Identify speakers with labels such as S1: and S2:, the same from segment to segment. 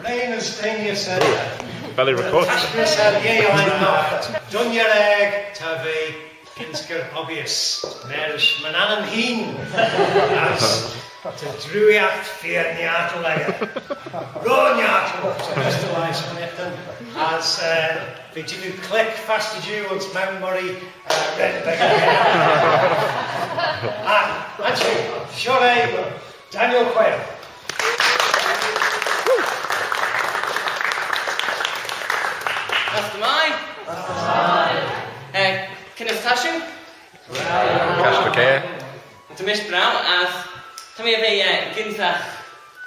S1: Rain is thing said.
S2: Belly record.
S1: Said, yeah, I know. Done your egg, Tavi, Kinsker, obvious. There's Manan Heen. As to Druiacht, Fear Niatel, Ron Niatel, Crystallize Connecting. As Vigilu Click, Fasted You, once Memory, Red Beggar. Actually, Shore, Daniel Quayle.
S3: After mine. Kenneth Tashu.
S2: Cash for care.
S3: To Miss Brown as to me a Ginsach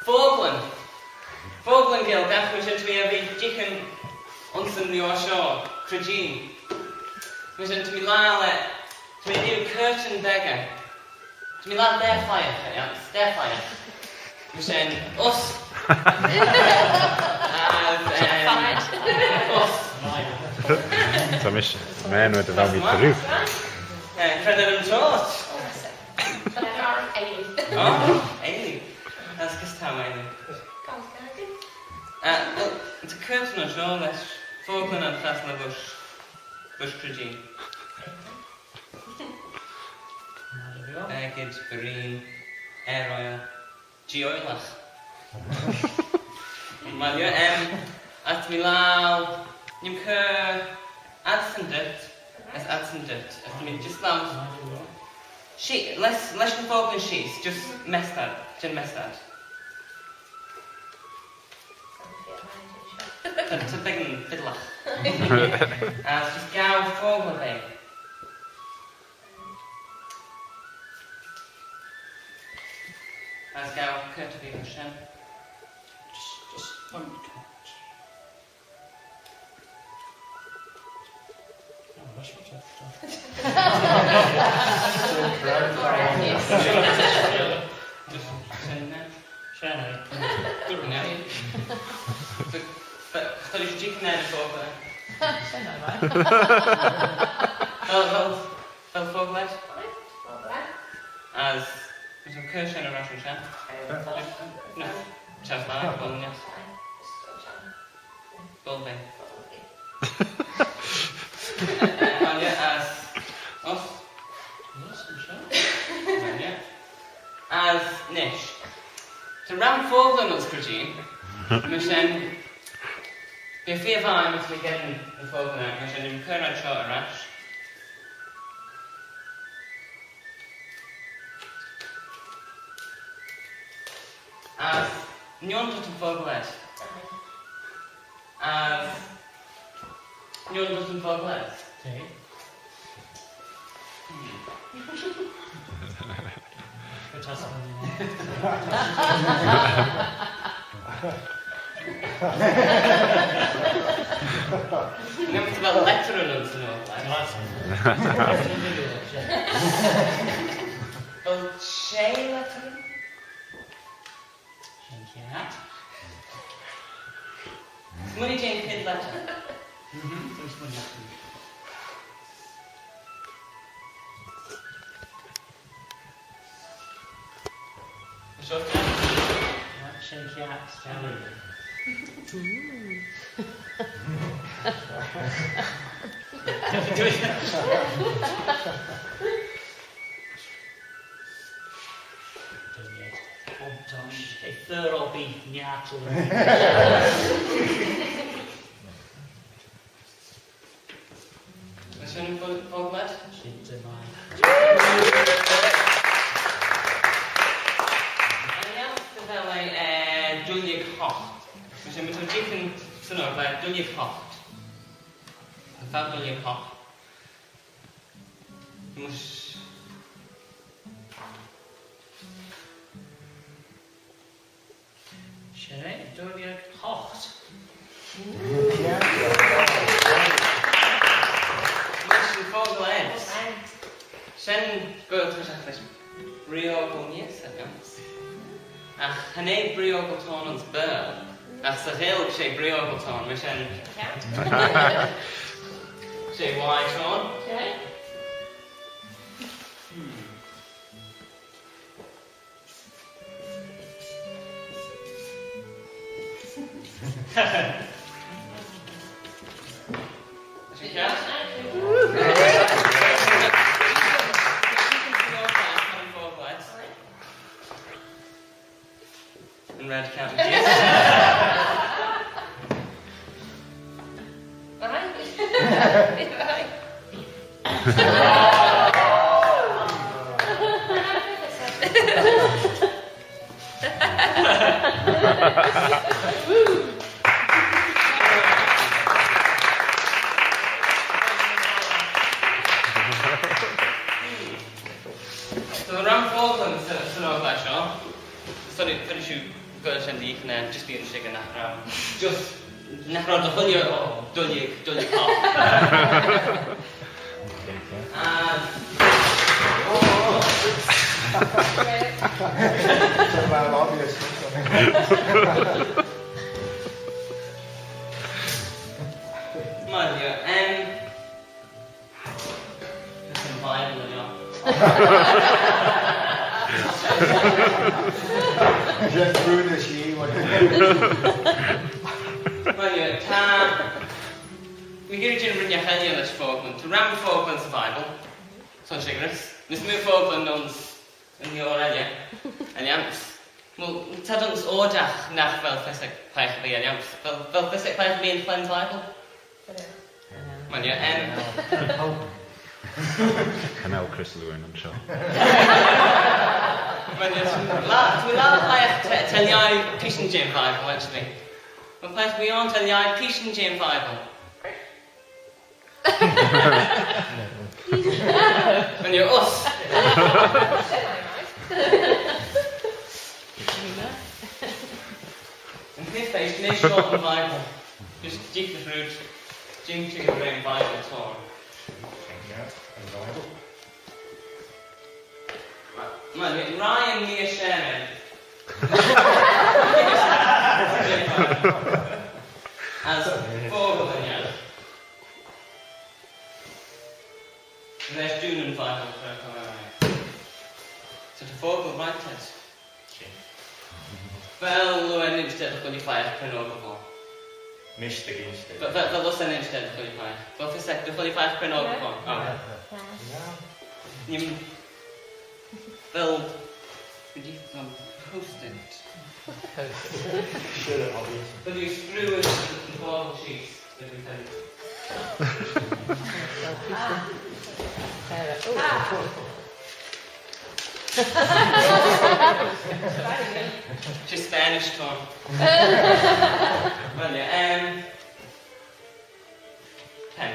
S3: Falkland. Falkland Gilgach, which is to me a chicken onsen the Oshaw, Cragine. Which is to me Lyle, to me new curtain beggar. To me lad their fire, their fire. Which is us.
S2: Thomas, man with the very Peru.
S3: Credit and torch. Oh, Ailey. That's just how I know. Well, it's a curtain of all this. Falkland and Fasla Bush Cragine. Egid, Barine, Air Oil, Geoilach. Malia, at Milau, Nimker, Adsendit, as Adsendit, as me just now. She, less than Falkland sheets, just Mestad, Jen Mestad. To big fiddler. As just Gow Falkland. As Gow Kurtby Hashem. Just one touch. Ktoś dziknę głowę. Fel Foglet? As some Kirshen and Russian Chan? No. Chasla, Bologna. Bolbay. As us. As Nish. To Ram Fogland was Cragine. Mission. If we have time, if we get in the Fogland, mission in Current Short Rash. As Nyonto to Foglet. As Nyonto to Foglet. Okay. Never about lecturer notes and all that. Oh, Shay lettering? Cat. Money Jane Kid letter. Short cat. A thorough beef nyatl. What's your name for lad? Shit, mine. And now to tell Julia Koch. Which I'm going to chicken sooner about Julia Koch. I found Julia Koch. Julia Koch. Mission Fogel Eds. Sen go to Shaffish. Brio Gonius, I guess. Hane Brio Goton's bird. That's the hill, she Brio Goton, Mission. She white on. Okay. And red counting. So the ram Falkland sy'n o glasio. Sorry, fydde siw gweld sy'n ddych na just being sick yn nachro. Just nachro dychwylio o dwlig hop.
S4: Well, obvious.
S3: Mind you, it's in Bible, you know.
S4: Just through the she.
S3: Mind you, we hear you in Britain Hellion Falkland, to ram Falkland's Bible, so Sigris. This move Falkland owns in the Aurelia, and yamps. Well, Tadon's Ordach nach Belfast Pike be and yamps. Belfast Pike be in Flens Bible? Mind you,
S2: Canal Chris Lewin, I'm sure.
S3: Mind you, we love tell you Peace and Jane Bible, actually. Well, place we on tell you Peace and Jane Bible. When you're us. In this case, no short the Bible. Just keep the fruit, drink to your brain Bible torn. Right, Ryan Mia Sherman. As Vogel, yeah. And there's June and Bible for so to Vogel right test. Wel, yn instead of 25 pen o bobl.
S5: Mystig instead.
S3: Fel os yn instead of 25. Fel ffyseg, 25 pen o bobl. Ni'n... Fel... Wedi... Post-it.
S4: Should have obvious.
S3: But you screw in the ball sheets that we send. She's Spanish Tom. Well, yeah, 10.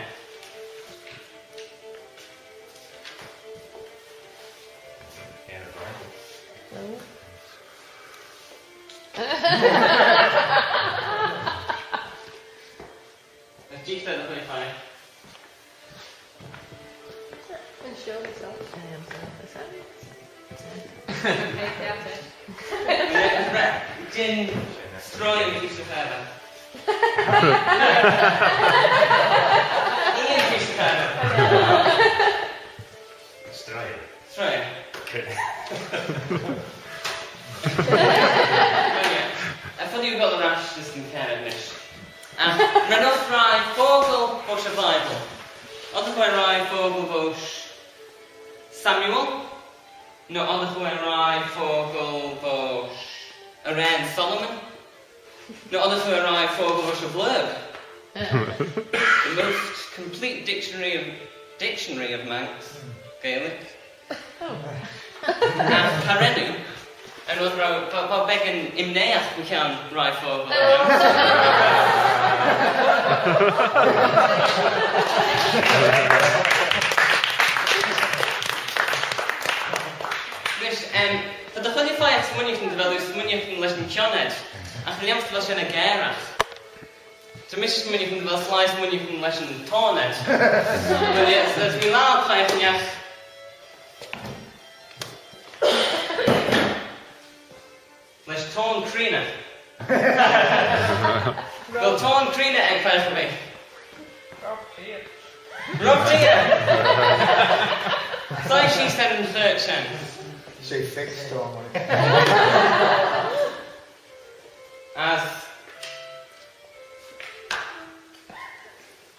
S3: Let's G said 25.
S6: And show yourself.
S3: Gin, Stroy, piece of heaven. Ian, piece of heaven.
S5: Straen.
S3: Stroy. I thought you got the rash just in care of Mish. Renoff Rai, Fogel, Bosch of Bible. Other way Rai, Fogel, Bosch. Samuel. No, other way Rai, Fogel, Bosch. Aran Solomon. No, other way Rai, Fogel, Bosch of Lurg. The most complete dictionary of Manx, Gaelic. Karenu. And oedd rhaid begyn imneach we can Rai Fogel. But the chwilio ffai at smwniach yn dyfel yw smwniach yn leis yn cioned, a chwilio am dyfel sy'n y gerach. So mis smwniach yn dyfel slai smwniach yn leis yn toned. So mi lawr chai chwniach. Leis tôn crina. Wel tôn crina ag chai chwi. Rob Tia! Sai she said in 13.
S4: Say fixed Tom.
S3: As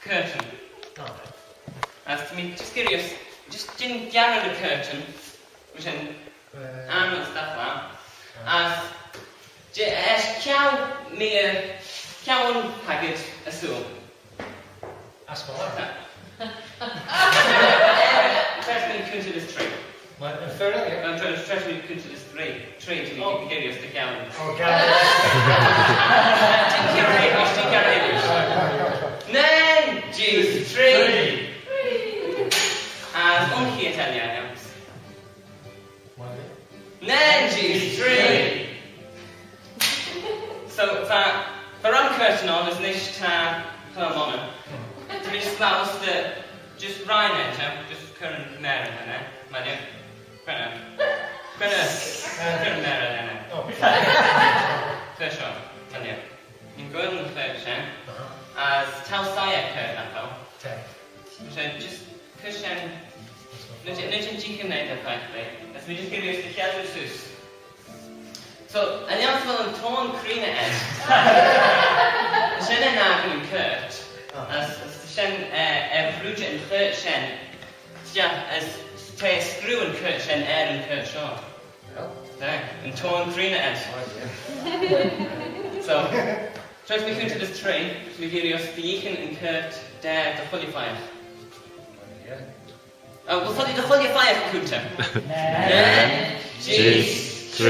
S3: curtain.
S1: Oh,
S3: As to me, just curious, just didn't gather the curtain, which in arm and stuff like that. As cow me cow package assume.
S1: that's my
S3: Try to come to this tree.
S1: Fair enough, yeah.
S3: I'm trying to come to this tree to make you curious the cow.
S1: Okay.
S3: Didn't care Nan, jeez, tree. As unki Italians. Nan, jeez, tree. So, for curtain on is nicht Hermona. To be just that was the just Ryan, just current Mary, my dear. Current Mary,
S1: Oh,
S3: Fish on, my dear. In going with fish, as Tau Saya curtain, I thought. So just cushion. Nid chicken made that practically. As we just give you the casual sus. So, and the answer will torn cream it. Shen and Nagel and Kurt. As the Shen Bruja and Kurt Shen. As Tay Screw and Kurt Shen Air and Kurt Shaw. There. And torn cream it. So, try to make into this tree. To give us the Ekin and Kurt Dare the Fully Fire. We'll follow the Fully Fire, Kunta. Jeez.
S2: 3